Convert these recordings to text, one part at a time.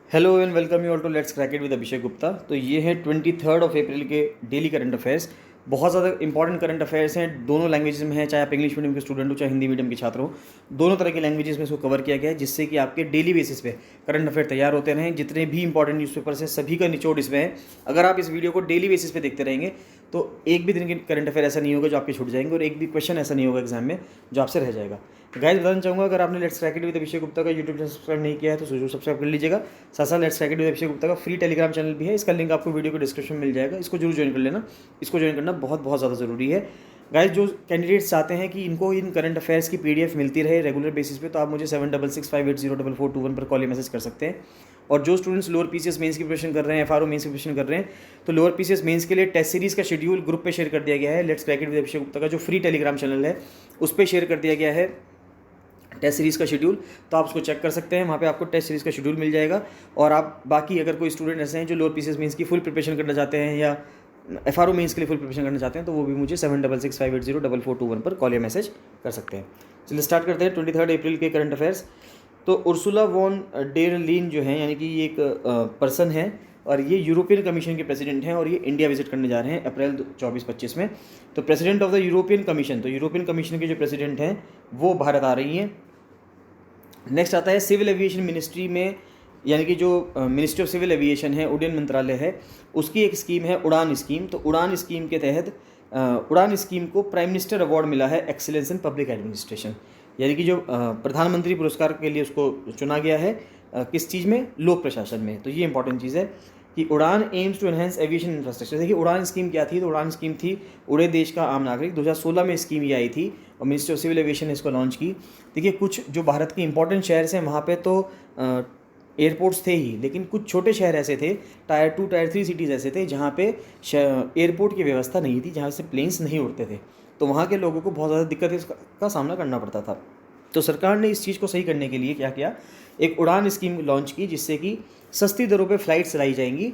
Hello and welcome you all to let's crack it with Abhishek Gupta. तो ये है 23 अप्रैल के डेली करंट अफेयर्स। बहुत ज़्यादा इंपॉर्टेंट करंट अफेयर्स हैं, दोनों लैंग्वेजेस में है, चाहे आप इंग्लिश मीडियम के स्टूडेंट हो चाहे हिंदी मीडियम के छात्र हो। दोनों तरह के लैंग्वेजेस में इसको कवर किया गया है, जिससे कि आपके डेली बेसिस पे करंट अफेयर तैयार होते रहें। जितने भी इंपॉर्टेंट न्यूज़पेपर्स हैं सभी का निचोड़ इसमें है। अगर आप इस वीडियो को डेली बेसिस पे देखते रहेंगे तो एक भी दिन के करंट अफेयर ऐसा नहीं होगा जो आपके छूट जाएंगे, और एक भी क्वेश्चन ऐसा नहीं होगा एग्जाम में जो आपसे रह जाएगा। गाइस बताना चाहूँगा, अगर आपने let's crack it with Abhishek Gupta का यूट्यूब चैनल सब्सक्राइब नहीं किया है तो जरूर सब्सक्राइब कर लीजिएगा। साथ साथ let's crack it with Abhishek Gupta का फ्री टेलीग्राम चैनल भी है, इसका लिंक आपको वीडियो को डिस्क्रिप्शन में मिल जाएगा। इसको जरूर ज्वाइन कर लेना, इसको ज्वाइन करना बहुत बहुत ज़्यादा ज़रूरी है। गाइस जो कैंडिडेट्स चाहते हैं कि इनको इन करंट अफेयर्स की पीडीएफ मिलती रहे रेगुलर बेसिस पे, तो आप मुझे 7665804421 पर कॉल या मैसेज कर सकते हैं। और जो स्टूडेंट्स लोअर पीसीएस मेंस की प्रिपरेशन कर रहे हैं, एफआरओ मेंस की प्रिपरेशन कर रहे हैं, तो लोअर पीसीएस मेंस के लिए टेस्ट सीरीज़ का शेड्यूल ग्रुप पे शेयर कर दिया गया है। Let's crack it with Abhishek Gupta का जो फ्री टेलीग्राम चैनल है उस पर शेयर कर दिया गया है टेस्ट सीरीज़ का शेड्यूल, तो आप उसको चेक कर सकते हैं। वहाँ पे आपको टेस्ट सीरीज़ का शेड्यूल मिल जाएगा। और आप बाकी अगर कोई स्टूडेंट ऐसे हैं जो लोअर पीसीएस मेंस की फुल प्रिपरेशन करना चाहते हैं या एफआरओ मेंस के लिए फुल प्रिपरेशन करना चाहते हैं, तो वो भी मुझे 7665804421 पर कॉल या मैसेज कर सकते हैं। चलिए स्टार्ट करते हैं 23 अप्रैल के करंट अफेयर्स। तो उर्सुला वॉन डेर लीन जो है, यानी कि ये एक पर्सन है और ये यूरोपियन कमीशन के प्रेसिडेंट हैं, और ये इंडिया विजिट करने जा रहे हैं अप्रैल 24-25 में। तो president of the European commission, तो यूरोपियन कमीशन के जो प्रेसिडेंट हैं वो भारत आ रही हैं। नेक्स्ट आता है सिविल एविएशन मिनिस्ट्री में, यानी कि जो मिनिस्ट्री ऑफ सिविल एविएशन है, उड्डयन मंत्रालय है, उसकी एक स्कीम है उड़ान स्कीम। तो उड़ान स्कीम के तहत उड़ान स्कीम को प्राइम मिनिस्टर अवार्ड मिला है एक्सीलेंस इन पब्लिक एडमिनिस्ट्रेशन, यानी कि जो प्रधानमंत्री पुरस्कार के लिए उसको चुना गया है किस चीज़ में, लोक प्रशासन में। तो ये इंपॉर्टेंट चीज़ है कि UDAN aims to enhance aviation infrastructure. देखिए उड़ान स्कीम क्या थी, तो उड़ान स्कीम थी उड़े देश का आम नागरिक। 2016 में स्कीम ये आई थी और मिनिस्ट्री ऑफ सिविल एविएशन ने इसको लॉन्च की। देखिए कुछ जो भारत के इंपॉर्टेंट शहर हैं वहाँ पे तो एयरपोर्ट्स थे ही, लेकिन कुछ छोटे शहर ऐसे थे, टायर 2 टायर 3 सिटीज़ ऐसे थे जहाँ पे एयरपोर्ट की व्यवस्था नहीं थी, जहाँ से प्लेन्स नहीं उड़ते थे। तो वहाँ के लोगों को बहुत ज़्यादा दिक्कत का सामना करना पड़ता था। तो सरकार ने इस चीज़ को सही करने के लिए क्या किया, एक उड़ान स्कीम लॉन्च की, जिससे कि सस्ती दरों पे फ्लाइट्स चलाई जाएंगी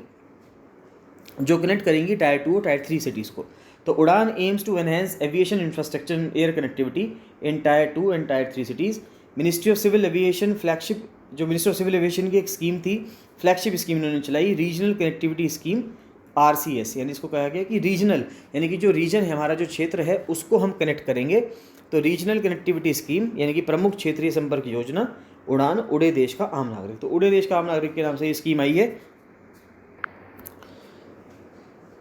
जो कनेक्ट करेंगी टायर 2 और टायर 3 सिटीज़ को। तो UDAN aims to enhance aviation infrastructure in air connectivity in tier 2 and tier 3 cities. Ministry of civil aviation flagship, जो मिनिस्ट्री ऑफ सिविल एविएशन की एक स्कीम थी, फ्लैगशिप स्कीम इन्होंने चलाई, रीजनल कनेक्टिविटी स्कीम RCS, यानी इसको कहा गया कि रीजनल, यानी कि जो रीजन है हमारा, जो क्षेत्र है उसको हम कनेक्ट करेंगे। तो रीजनल कनेक्टिविटी स्कीम यानी कि प्रमुख क्षेत्रीय संपर्क योजना उड़ान उड़े देश का आम नागरिक। तो उड़े देश का आम नागरिक के नाम से ये स्कीम आई है।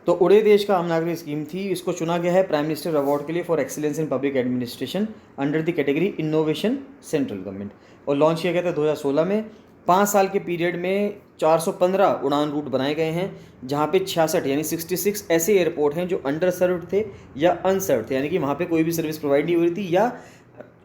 तो उड़े देश का आम नागरिक स्कीम थी, इसको चुना गया है प्राइम मिनिस्टर अवार्ड के लिए for excellence in public administration under the category innovation central government, और लॉन्च किया गया था 2016 में। 5 साल के पीरियड में 415 उड़ान रूट बनाए गए हैं, जहाँ पे 66 यानी 66 ऐसे एयरपोर्ट हैं जो अंडर सर्व्ड थे या अनसर्व्ड थे, यानी कि वहाँ पे कोई भी सर्विस प्रोवाइड नहीं हो रही थी, या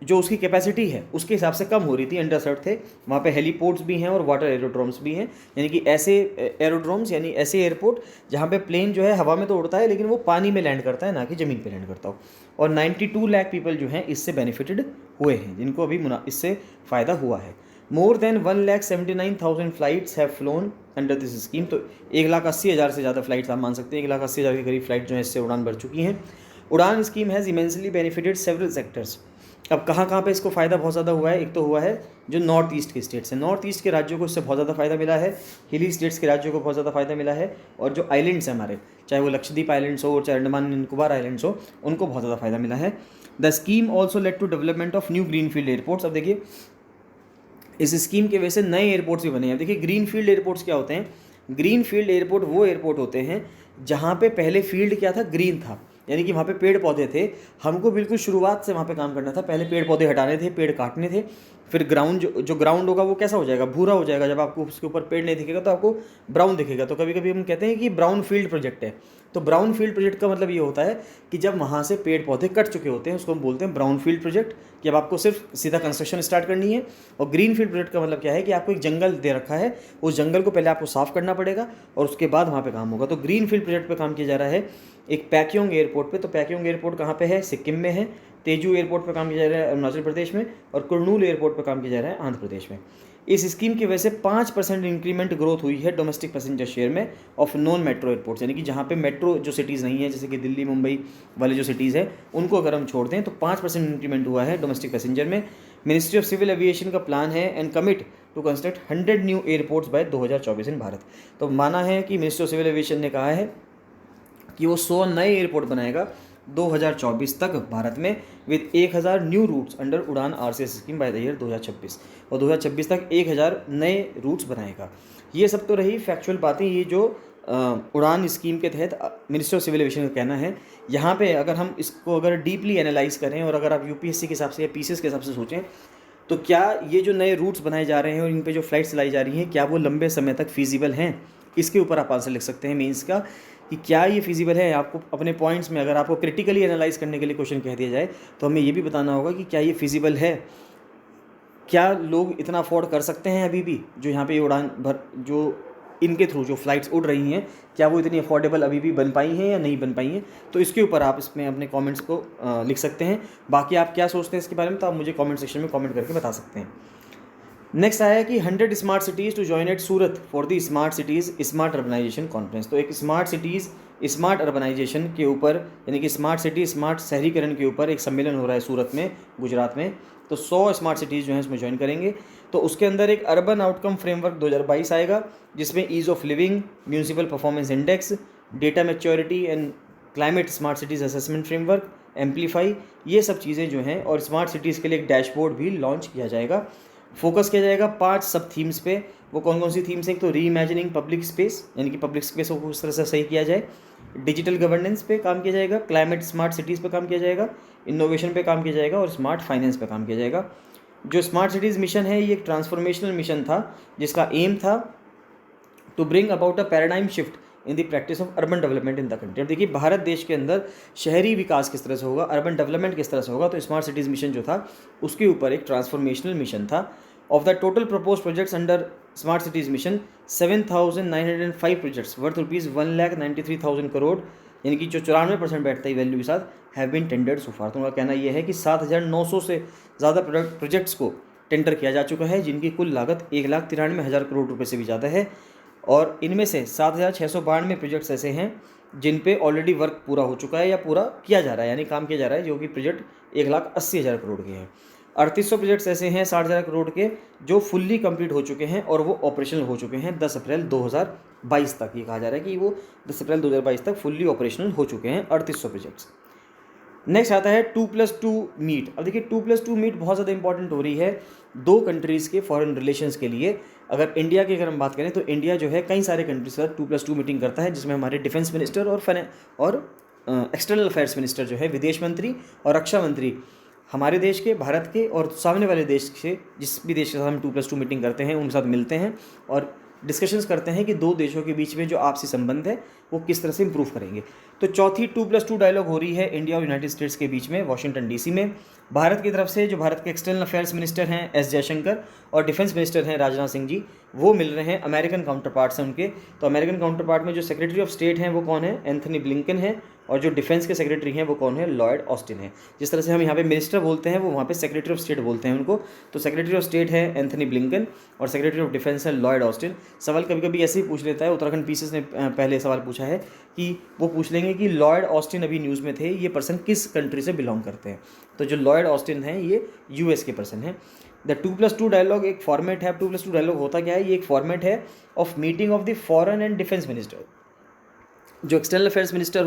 जो उसकी कैपेसिटी है उसके हिसाब से कम हो रही थी, अंडर सर्व्ड थे। वहाँ पे हेलीपोर्ट्स भी हैं और वाटर एरोड्रोम्स भी हैं, यानी कि ऐसे एरोड्रोम्स यानी ऐसे एयरपोर्ट जहाँ पे प्लेन जो है हवा में तो उड़ता है लेकिन वो पानी में लैंड करता है, ना कि ज़मीन पे लैंड करता हो। और 92 लाख पीपल जो हैं इससे बेनिफिटेड हुए हैं, जिनको अभी इससे फ़ायदा हुआ है। More than 1,79,000 flights have phloem under this scheme. तो 1,80,000 से ज़्यादा फ्लाइट्स आप मान सकते हैं, 1,80,000 के करीब फ्लाइट जो है इससे उड़ान भर चुकी हैं। उड़ान scheme has immensely benefited several sectors. अब कहाँ पे इसको फ़ायदा बहुत ज़्यादा हुआ है, एक तो हुआ है जो नॉर्थ ईस्ट के स्टेट्स हैं, नॉर्थ ईस्ट के राज्यों को इससे बहुत ज़्यादा फ़ायदा मिला है, हिली स्टेट्स के राज्यों को बहुत ज़्यादा फ़ायदा मिला है, और जो आइलैंड्स हैं हमारे, चाहे वो लक्षद्वीप आइलैंड्स हो चाहे अंडमान निकोबार आइलैंड्स हो, उनको बहुत ज़्यादा फ़ायदा मिला है। The scheme also led to development of new greenfield airports. अब देखिए इस स्कीम के वजह से नए एयरपोर्ट्स भी बने हैं। देखिए ग्रीनफील्ड एयरपोर्ट्स क्या होते हैं, ग्रीनफील्ड एयरपोर्ट वो एयरपोर्ट होते हैं जहाँ पे पहले फील्ड क्या था, ग्रीन था, यानी कि वहाँ पे पेड़ पौधे थे। हमको बिल्कुल शुरुआत से वहाँ पे काम करना था, पहले पेड़ पौधे हटाने थे, पेड़ काटने थे, फिर ग्राउंड जो ग्राउंड होगा वो कैसा हो जाएगा, भूरा हो जाएगा। जब आपको उसके ऊपर पेड़ नहीं दिखेगा तो आपको ब्राउन दिखेगा। तो कभी कभी हम कहते हैं कि ब्राउन फील्ड प्रोजेक्ट है। तो ब्राउन फील्ड प्रोजेक्ट का मतलब ये होता है कि जब वहाँ से पेड़ पौधे कट चुके होते हैं उसको हम बोलते हैं ब्राउन फील्ड प्रोजेक्ट, कि अब आपको सिर्फ सीधा कंस्ट्रक्शन स्टार्ट करनी है। और ग्रीन फील्ड प्रोजेक्ट का मतलब क्या है कि आपको एक जंगल दे रखा है, उस जंगल को पहले आपको साफ़ करना पड़ेगा और उसके बाद वहाँ पे काम होगा। तो ग्रीन फील्ड प्रोजेक्ट पे काम किया जा रहा है एक पैक्योंग एयरपोर्ट पे। तो पैक्योंग एयरपोर्ट कहाँ पे है, सिक्किम में है। तेजू एयरपोर्ट पे काम किया जा रहा है अरुणाचल प्रदेश में, और कुर्नूल एयरपोर्ट पे काम किया जा रहा है आंध्र प्रदेश में। इस स्कीम की वजह से 5% इंक्रीमेंट ग्रोथ हुई है डोमेस्टिक पैसेंजर शेयर में ऑफ नॉन मेट्रो एयरपोर्ट्स, यानी कि जहाँ पे मेट्रो जो सिटीज़ नहीं है, जैसे कि दिल्ली मुंबई वाले जो सिटीज़ है, उनको अगर हम छोड़ दें तो 5% इंक्रीमेंट हुआ है डोमेस्टिक पैसेंजर में। मिनिस्ट्री ऑफ सिविल एविएशन का प्लान है and commit to construct 100 new airports by 2024 in Bharat. तो माना है कि मिनिस्ट्री ऑफ सिविल एविएशन ने कहा है कि वो 100 नए एयरपोर्ट बनाएगा 2024 तक भारत में, विद 1000 न्यू रूट्स अंडर उड़ान RCS scheme by the year 2026, और 2026 तक 1000 नए रूट्स बनाएगा। ये सब तो रही फैक्चुअल बातें, ये जो उड़ान स्कीम के तहत मिनिस्ट्री ऑफ सिविल एविएशन का कहना है। यहाँ पे अगर हम इसको अगर डीपली एनालाइज करें और अगर आप यूपीएससी के हिसाब से या पीसीएस के हिसाब से सोचें, तो क्या ये जो नए रूट्स बनाए जा रहे हैं और इन पे जो फ्लाइट्स चलाई जा रही हैं, क्या वो लंबे समय तक फीजिबल हैं? इसके ऊपर आप आंसर लिख सकते हैं मेंस का, कि क्या ये फीजिबल है। आपको अपने पॉइंट्स में अगर आपको क्रिटिकली एनालाइज करने के लिए क्वेश्चन कह दिया जाए, तो हमें ये भी बताना होगा कि क्या ये फीजिबल है, क्या लोग इतना अफोर्ड कर सकते हैं अभी भी, जो यहाँ पे उड़ान भर जो इनके थ्रू जो फ्लाइट्स उड़ रही हैं, क्या वो इतनी अफोर्डेबल अभी भी बन पाई हैं या नहीं बन पाई हैं। तो इसके ऊपर आप इसमें अपने कमेंट्स को लिख सकते हैं। बाकी आप क्या सोचते हैं इसके बारे में, तो आप मुझे कमेंट सेक्शन में कमेंट करके बता सकते हैं। नेक्स्ट आया कि 100 smart cities to join at Surat for the smart cities smart urbanization conference. तो एक स्मार्ट सिटीज़ स्मार्ट अर्बनाइजेशन के ऊपर, यानी कि स्मार्ट सिटी स्मार्ट शहरीकरण के ऊपर एक सम्मेलन हो रहा है सूरत में, गुजरात में। तो 100 स्मार्ट सिटीज़ जो हैं इसमें ज्वाइन करेंगे। तो उसके अंदर एक अर्बन आउटकम फ्रेमवर्क 2022 आएगा, जिसमें ease of living, municipal performance index, data maturity and climate smart cities assessment framework, amplify, ये सब चीज़ें जो हैं, और स्मार्ट सिटीज़ के लिए एक डैशबोर्ड भी लॉन्च किया जाएगा। फोकस किया जाएगा 5 सब थीम्स पे। वो कौन कौन सी थीम्स हैं? एक तो री इमेजिनिंग पब्लिक स्पेस, यानी कि पब्लिक स्पेस को किस तरह से सही किया जाए, डिजिटल गवर्नेंस पे काम किया जाएगा, क्लाइमेट स्मार्ट सिटीज़ पे काम किया जाएगा, इनोवेशन पे काम किया जाएगा, और स्मार्ट फाइनेंस पे काम किया जाएगा। जो स्मार्ट सिटीज़ मिशन है, ये एक ट्रांसफॉर्मेशनल मिशन था, जिसका एम था to bring about a paradigm shift in the practice of urban development in the country. अब देखिए, भारत देश के अंदर शहरी विकास किस तरह से होगा, अर्बन डेवलपमेंट किस तरह से होगा, तो स्मार्ट सिटीज़ मिशन जो था उसके ऊपर एक ट्रांसफॉर्मेशनल मिशन था। Of the total propose projects under smart cities mission, 7,905 projects worth ₹1,93,000 crore, यानी कि जो 94% बैठता है वैल्यू के साथ, हैव बीन टेंडर्ड सो फार। तो उनका कहना यह है कि 7,900 से ज़्यादा प्रोजेक्ट्स को टेंडर किया जा चुका है, जिनकी कुल लागत 1,93,000 करोड़ रुपये से भी ज़्यादा है। और इनमें से 7,692 प्रोजेक्ट्स ऐसे हैं जिन पे ऑलरेडी वर्क पूरा हो चुका है या पूरा किया जा रहा है, यानी काम किया जा रहा है, जो कि प्रोजेक्ट 1,80,000 करोड़ के हैं। 3800 प्रोजेक्ट्स ऐसे हैं 60,000 करोड़ के, जो फुल्ली कंप्लीट हो चुके हैं और वो ऑपरेशनल हो चुके हैं 10 अप्रैल 2022 तक। ये कहा जा रहा है कि वो 10 अप्रैल 2022 तक फुल्ली ऑपरेशनल हो चुके हैं 3800 प्रोजेक्ट्स। नेक्स्ट आता है 2+2 मीट। अब देखिए, 2+2 मीट बहुत ज़्यादा इंपॉर्टेंट हो रही है दो कंट्रीज़ के फॉरेन रिलेशंस के लिए। अगर इंडिया की अगर हम बात करें, तो इंडिया जो है कई सारे कंट्रीज का 2+2 मीटिंग करता है, जिसमें हमारे डिफेंस मिनिस्टर और एक्सटर्नल अफेयर्स मिनिस्टर जो है, विदेश मंत्री और रक्षा मंत्री, हमारे देश के, भारत के और सामने वाले देश से, जिस भी देश के साथ हम 2+2 मीटिंग करते हैं, उनके साथ मिलते हैं और डिस्कशंस करते हैं कि दो देशों के बीच में जो आपसी संबंध है वो किस तरह से इंप्रूव करेंगे। तो चौथी 2+2 डायलॉग हो रही है इंडिया और यूनाइटेड स्टेट्स के बीच में, वाशिंगटन डीसी में। भारत की तरफ से जो भारत के एक्सटर्नल अफेयर्स मिनिस्टर हैं एस जयशंकर और डिफेंस मिनिस्टर हैं राजनाथ सिंह जी, वो मिल रहे हैं अमेरिकन काउंटर पार्ट से उनके। तो अमेरिकन काउंटर पार्ट में जो सेक्रेटरी ऑफ स्टेट हैं वो कौन है? एंथनी ब्लिंकन है। और जो डिफेंस के सेक्रेटरी हैं वो कौन है? लॉयड ऑस्टिन है। जिस तरह से हम यहाँ पे मिनिस्टर बोलते हैं, वो वहाँ पे सेक्रेटरी ऑफ स्टेट बोलते हैं उनको। तो सेक्रेटरी ऑफ स्टेट है एंथनी ब्लिंकन और सेक्रेटरी ऑफ डिफेंस है लॉयड ऑस्टिन। सवाल कभी कभी ऐसे ही पूछ लेता है, उत्तराखंड पीसीएस ने पहले सवाल पूछा है कि वो पूछ लेंगे कि लॉयड ऑस्टिन अभी न्यूज़ में थे, ये पर्सन किस कंट्री से बिलोंग करते हैं? तो जो लॉयड ऑस्टिन हैं ये यूएस के पर्सन हैं। द 2+2 डायलॉग एक फॉर्मेट है। 2+2 डायलॉग होता क्या है? ये एक फॉर्मेट है of meeting of the foreign and defence minister. जो एक्सटर्नल अफेयर्स मिनिस्टर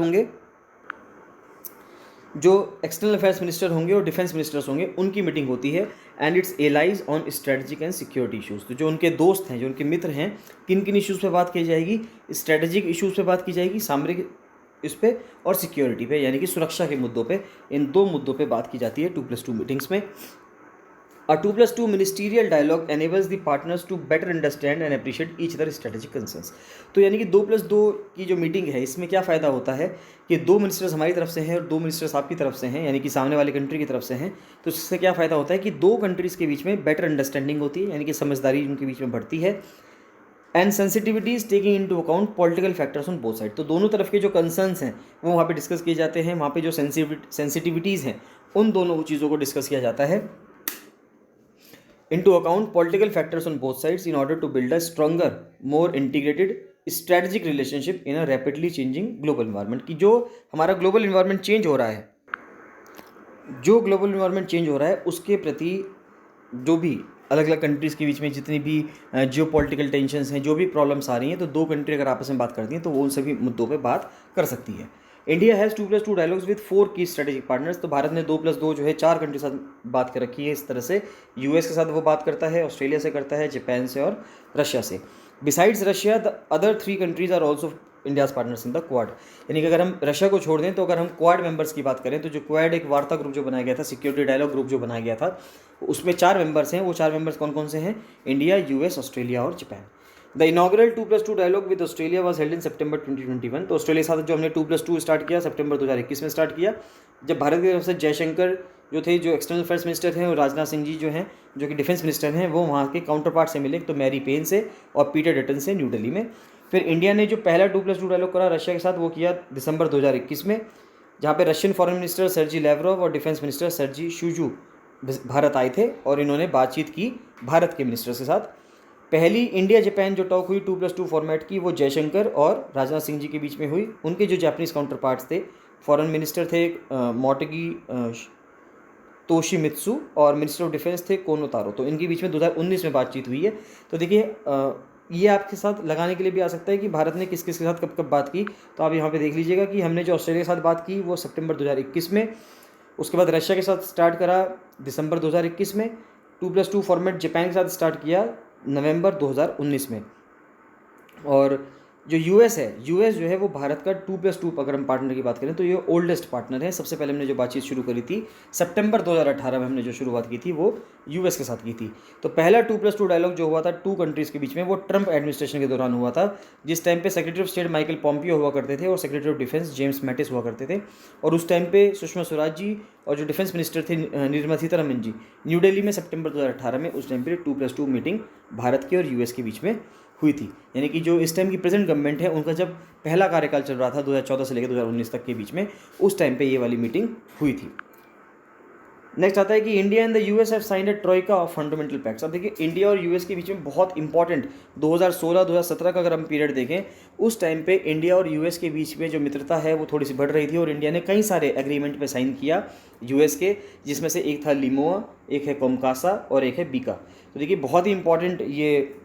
होंगे, और डिफेंस मिनिस्टर्स होंगे, उनकी मीटिंग होती है। And it's allies on strategic and security issues. तो जो उनके दोस्त हैं, जो उनके मित्र हैं, किन किन इशूज़ पे बात की जाएगी? स्ट्रेटजिक इशूज़ पे बात की जाएगी, सामरिक इस पे, और सिक्योरिटी पे, यानी कि सुरक्षा के मुद्दों पे। इन दो मुद्दों पे बात की जाती है 2+2 मीटिंग्स में। A 2+2 ministerial dialogue enables the partners to better understand and appreciate each other's strategic concerns। तो यानी कि 2+2 की जो मीटिंग है, इसमें क्या फ़ायदा होता है कि दो मिनिस्टर्स हमारी तरफ से हैं और दो मिनिस्टर्स आपकी तरफ से हैं, यानी कि सामने वाली कंट्री की तरफ से हैं। तो इससे क्या फ़ायदा होता है कि दो कंट्रीज़ के बीच में बेटर अंडरस्टैंडिंग होती है, यानी कि समझदारी उनके बीच में बढ़ती है। And sensitivities taking into account political factors on both side. तो दोनों तरफ के जो कंसर्न्स हैं वो वहाँ पे डिस्कस किए जाते हैं। वहाँ पे जो सेंसिटिविटीज़ हैं, उन दोनों चीज़ों को डिस्कस किया जाता है। into account political factors on both sides in order to build a stronger, more integrated strategic relationship in a rapidly changing global environment। कि जो हमारा ग्लोबल इन्वायरमेंट चेंज हो रहा है, उसके प्रति जो भी अलग अलग कंट्रीज़ के बीच में जितनी भी जियो पॉलिटिकल टेंशन्स हैं, जो भी प्रॉब्लम्स आ रही हैं, तो दो कंट्री अगर आपस में बात करती हैं तो वो उन सभी मुद्दों पे बात कर सकती है। इंडिया हैज़ 2+2 डायलॉग्स विद 4 की स्ट्रेटेजिक पार्टनर्स। तो भारत ने 2+2 जो है 4 कंट्री के साथ बात कर रखी है इस तरह से। यूएस के साथ वो बात करता है, ऑस्ट्रेलिया से करता है, जापान से और रशिया से। Besides Russia the other 3 countries are also India's partners in the Quad. यानी कि अगर हम रशिया को छोड़ दें तो अगर हम क्वाड मेंबर्स की बात करें तो जो क्वाड एक वार्ता ग्रुप जो बनाया गया था, सिक्योरिटी डायलॉग ग्रुप जो बनाया गया था, उसमें 4 मेंबर्स हैं। वो 4 मेंबर्स कौन कौन से हैं? इंडिया, यूएस, ऑस्ट्रेलिया और Japan. The inaugural 2+2 dialogue with Australia was held in सितंबर 2021। तो ऑस्ट्रेलिया के साथ जो हमने 2+2 स्टार्ट किया सितंबर 2021 में स्टार्ट किया, जब भारत की तरफ से जयशंकर जो थे, जो एक्सटर्नल अफेयर्स मिनिस्टर हैं, और राजनाथ सिंह जी जो हैं, जो कि डिफेंस मिनिस्टर हैं, वो वहाँ के काउंटर पार्ट से मिले, तो मैरी पेन से और पीटर डटन से न्यू दिल्ली में। फिर इंडिया ने जो पहला 2+2 डायलॉग करा रशिया के साथ वो किया दिसंबर 2021 में, जहाँ पे रशियन फॉरेन मिनिस्टर सर्जी लेवरोव और डिफेंस मिनिस्टर सर्जी शुजू भारत आए थे और इन्होंने बातचीत की भारत के मिनिस्टर्स के साथ। पहली इंडिया जापान जो टॉक हुई 2+2 फॉर्मेट की, वो जयशंकर और राजनाथ सिंह जी के बीच में हुई। उनके जो जापानीज़ काउंटर पार्ट्स थे, फॉरेन मिनिस्टर थे मोटेगी तोशिमित्सु और मिनिस्टर ऑफ डिफेंस थे कोनो तारो। तो इनके बीच में 2019 में बातचीत हुई है। तो देखिए ये आपके साथ लगाने के लिए भी आ सकता है कि भारत ने किस किस के साथ कब कब बात की। तो आप यहाँ पे देख लीजिएगा कि हमने जो ऑस्ट्रेलिया के साथ बात की वो सितंबर 2021 में, उसके बाद रशिया के साथ स्टार्ट करा दिसंबर 2021 में, 2+2 फॉर्मेट जापान के साथ स्टार्ट किया नवंबर 2019 में। और जो यूएस है, यूएस जो है वो भारत का 2+2 अगर हम पार्टनर की बात करें तो ये ओल्डेस्ट पार्टनर है। सबसे पहले हमने जो बातचीत शुरू करी थी सितंबर 2018 में, हमने जो शुरुआत की थी वो यूएस के साथ की थी। तो पहला 2+2 डायलॉग जो हुआ था 2 कंट्रीज़ के बीच में, वो ट्रंप एडमिनिस्ट्रेशन के दौरान हुआ था, जिस टाइम पे secretary of state Michael Pompeo हुआ करते थे और secretary of defence James Mattis हुआ करते थे। और उस टाइम पे सुषमा स्वराज जी और जो डिफेंस मिनिस्टर थे निर्मला सीतारमन जी, न्यू दिल्ली में सितंबर 2018 में उस टाइम पे 2+2 मीटिंग भारत के और यूएस के बीच में हुई थी। यानी कि जो इस टाइम की प्रेजेंट गवर्नमेंट है उनका जब पहला कार्यकाल चल रहा था 2014 से लेकर 2019 तक के बीच में, उस टाइम पे ये वाली मीटिंग हुई थी। नेक्स्ट आता है कि India and the US have signed a Troikaa of fundamental pacts. अब देखिए इंडिया और यूएस के बीच में बहुत इंपॉर्टेंट 2016-2017 का अगर हम पीरियड देखें, उस टाइम पे इंडिया और यूएस के बीच में जो मित्रता है वो थोड़ी सी बढ़ रही थी और इंडिया ने कई सारे एग्रीमेंट पे साइन किया यूएस के, जिसमें से एक था लिमोआ, एक है कोमकासा और एक है बीका। तो देखिए बहुत ही इंपॉर्टेंट ये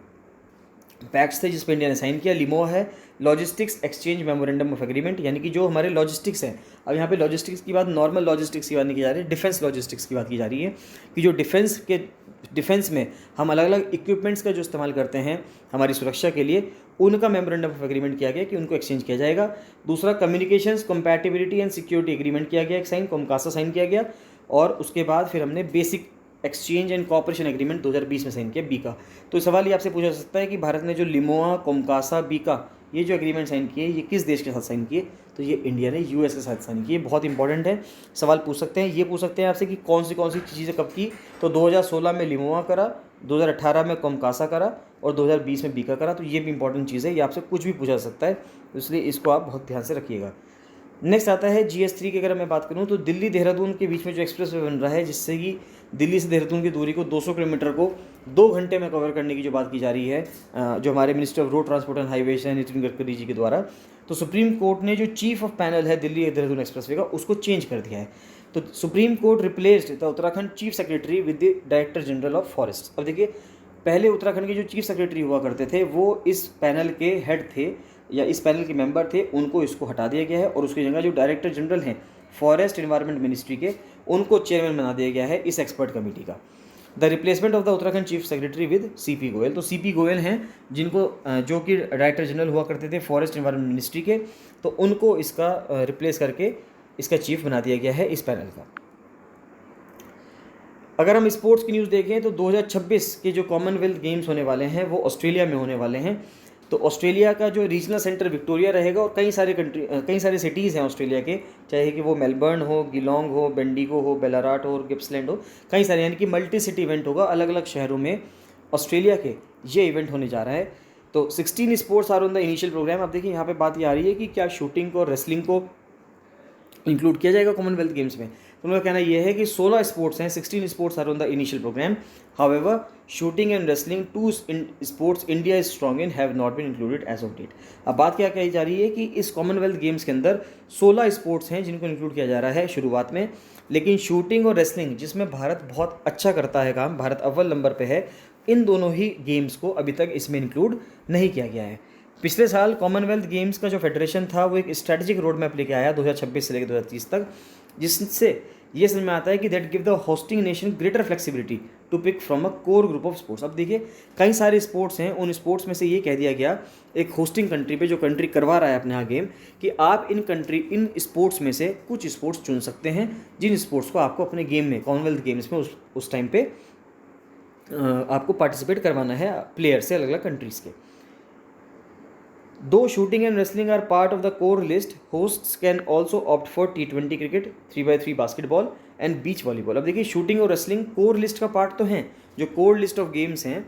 पैक्ट्स थे जिस पर इंडिया ने साइन किया। लिमोआ है logistics exchange memorandum of agreement, यानी कि जो हमारे लॉजिस्टिक्स हैं, अब यहाँ पे लॉजिस्टिक्स की बात नॉर्मल लॉजिस्टिक्स की बात नहीं की जा रही है, डिफेंस लॉजिस्टिक्स की बात की जा रही है कि जो डिफेंस में हम अलग अलग इक्विपमेंट्स का जो इस्तेमाल करते हैं हमारी सुरक्षा के लिए, उनका मेमोरेंडम ऑफ एग्रीमेंट किया गया कि उनको एक्सचेंज किया जाएगा। दूसरा communications compatibility and security agreement किया गया, एक साइन कोमकासा साइन किया गया। और उसके बाद फिर हमने basic exchange and cooperation agreement 2020 में साइन किया बीका। तो सवाल ये आपसे पूछा जा सकता है कि भारत ने जो लिमोआ, कोमकासा, बीका ये जो एग्रीमेंट साइन किए ये किस देश के साथ साइन किए? तो ये इंडिया ने यूएस के साथ साइन किए। बहुत इंपॉर्टेंट है, सवाल पूछ सकते हैं, ये पूछ सकते हैं आपसे कि कौन सी चीज़ें कब की। तो 2016 में लिमोआ करा, 2018 में कोमकासा करा और 2020 में बीका करा। तो ये भी इंपॉर्टेंट चीज़ है, ये आपसे कुछ भी पूछा जा सकता है, तो इसलिए इसको आप बहुत ध्यान से रखिएगा। नेक्स्ट आता है GS3 की अगर मैं बात करूं तो दिल्ली देहरादून के बीच में जो एक्सप्रेस वे बन रहा है, जिससे कि दिल्ली से देहरादून की दूरी को 200 किलोमीटर को 2 घंटे में कवर करने की जो बात की जा रही है, जो हमारे minister of road transport and highways हैं नितिन गडकरी जी के द्वारा, तो सुप्रीम कोर्ट ने जो चीफ ऑफ पैनल है दिल्ली देहरादून एक्सप्रेस वे का, उसको चेंज कर दिया है। तो supreme court replaced the Uttarakhand chief secretary with the director general of forest. अब देखिए पहले उत्तराखंड के जो चीफ सेक्रेटरी हुआ करते थे वो इस पैनल के हेड थे या इस पैनल के मेंबर थे, उनको इसको हटा दिया गया है और उसकी जगह जो डायरेक्टर जनरल हैं फॉरेस्ट एनवायरनमेंट मिनिस्ट्री के, उनको चेयरमैन बना दिया गया है इस एक्सपर्ट कमेटी का। The replacement of the Uttarakhand chief secretary with CP Goyal. तो CP गोयल हैं जिनको जो कि डायरेक्टर जनरल हुआ करते थे फॉरेस्ट एनवायरनमेंट मिनिस्ट्री के, तो उनको इसका रिप्लेस करके इसका चीफ बना दिया गया है इस पैनल का। अगर हम स्पोर्ट्स की न्यूज़ देखें तो 2026 के जो कॉमनवेल्थ गेम्स होने वाले हैं वो ऑस्ट्रेलिया में होने वाले हैं। तो ऑस्ट्रेलिया का जो रीजनल सेंटर विक्टोरिया रहेगा और कई सारे सिटीज़ हैं ऑस्ट्रेलिया के, चाहे कि वो मेलबर्न हो, गिलोंग हो, बेंडिगो हो, बेलाराट हो और गिप्सलैंड हो, कई सारे, यानी कि मल्टी सिटी इवेंट होगा अलग अलग शहरों में ऑस्ट्रेलिया के, ये इवेंट होने जा रहा है। तो 16 sports are on the initial programme. अब देखिए यहाँ पे बात ये आ रही है कि क्या शूटिंग को और रेसलिंग को इंक्लूड किया जाएगा कॉमनवेल्थ गेम्स में। तो उनका कहना यह है कि 16 स्पोर्ट्स हैं, 16 sports are on the initial programme. However shooting and wrestling 2 sports India is strong in have not been included as of date. अब बात क्या कही जा रही है कि इस कॉमनवेल्थ गेम्स के अंदर 16 स्पोर्ट्स हैं जिनको इंक्लूड किया जा रहा है शुरुआत में, लेकिन शूटिंग और रेसलिंग जिसमें भारत बहुत अच्छा करता है काम, भारत अव्वल नंबर पे है, इन दोनों ही गेम्स को अभी तक इसमें इंक्लूड नहीं किया गया है। पिछले साल कॉमनवेल्थ गेम्स का जो फेडरेशन था वो एक स्ट्रैटेजिक रोड मैप लेके आया 2026 से लेकर 2030 तक, जिससे ये समझ में आता है कि that give the hosting nation greater flexibility to pick from a core group of sports. अब देखिए कई सारे स्पोर्ट्स हैं, उन स्पोर्ट्स में से ये कह दिया गया एक होस्टिंग कंट्री पे, जो कंट्री करवा रहा है अपने यहाँ गेम, कि आप इन स्पोर्ट्स में से कुछ स्पोर्ट्स चुन सकते हैं जिन स्पोर्ट्स को आपको अपने गेम में, कॉमनवेल्थ गेम्स में उस टाइम पे आपको पार्टिसिपेट करवाना है प्लेयर से अलग अलग कंट्रीज़ के। दो shooting and wrestling are part of the core list, hosts can also opt for T20 cricket, 3x3 basketball and beach volleyball. अब देखिए शूटिंग और रेसलिंग कोर लिस्ट का पार्ट तो हैं, जो कोर लिस्ट ऑफ गेम्स हैं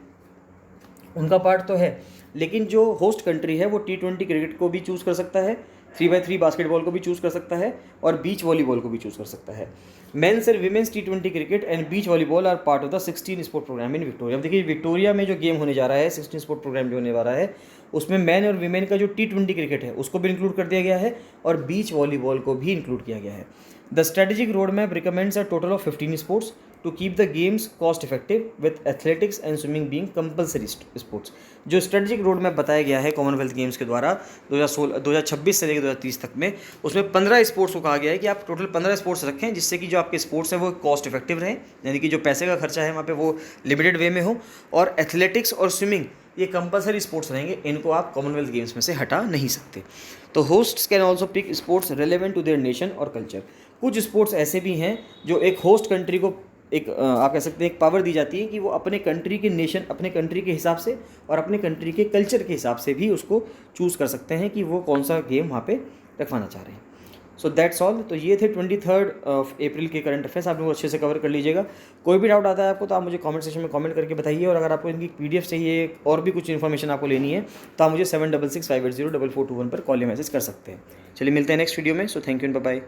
उनका पार्ट तो है, लेकिन जो होस्ट कंट्री है वो T20 क्रिकेट को भी चूज़ कर सकता है, 3x3 बास्केटबॉल को भी चूज़ कर सकता है और बीच वॉलीबॉल को भी चूज़ कर सकता है। Men's and women's T20 cricket and beach volleyball are part of the 16 sport programme in Victoria. अब देखिए विक्टोरिया में जो गेम होने जा रहा है, 16 स्पोर्ट प्रोग्राम जो होने वाला है, उसमें मैन और विमेन का जो T20 क्रिकेट है उसको भी इंक्लूड कर दिया गया है और बीच वॉलीबॉल को भी इंक्लूड किया गया है। The strategic road map recommends a total of 15 sports to keep the games cost effective with athletics and swimming being compulsory sports. जो स्ट्रेटेजिक रोड मैप बताया गया है कॉमनवेल्थ गेम्स के द्वारा 2026 से लेकर 2030 तक में, उसमें 15 स्पोर्ट्स को कहा गया है कि आप टोटल 15 स्पोर्ट्स रखें, जिससे कि जो आपके स्पोर्ट्स हैं वो कॉस्ट इफेक्टिव रहें, यानी कि जो पैसे का खर्चा है वहाँ पे वो लिमिटेड वे में हो, और एथलेटिक्स और स्विमिंग ये कंपलसरी स्पोर्ट्स रहेंगे, इनको आप कॉमनवेल्थ गेम्स में से हटा नहीं सकते। तो hosts can also pick sports relevant to their nation और कल्चर। कुछ स्पोर्ट्स ऐसे भी हैं जो एक होस्ट कंट्री को एक आप कह सकते हैं एक पावर दी जाती है कि वो अपने कंट्री के नेशन, अपने कंट्री के हिसाब से और अपने कंट्री के कल्चर के हिसाब से भी उसको चूज़ कर सकते हैं कि वो कौन सा गेम वहाँ पे रखवाना चाह रहे हैं। So that's all. तो ये थे 23 अप्रैल के करंट अफेयर्स, आप लोग अच्छे से कवर कर लीजिएगा। कोई भी डाउट आता है आपको तो आप मुझे कमेंट सेक्शन में कमेंट करके बताइए, और अगर आपको इनकी PDF चाहिए और भी कुछ इन्फॉर्मेशन आपको लेनी है तो आप मुझे 7665804421 पर कॉल या मैसेज कर सकते हैं। चलिए मिलते हैं नेक्स्ट वीडियो में। So thank you and bye bye.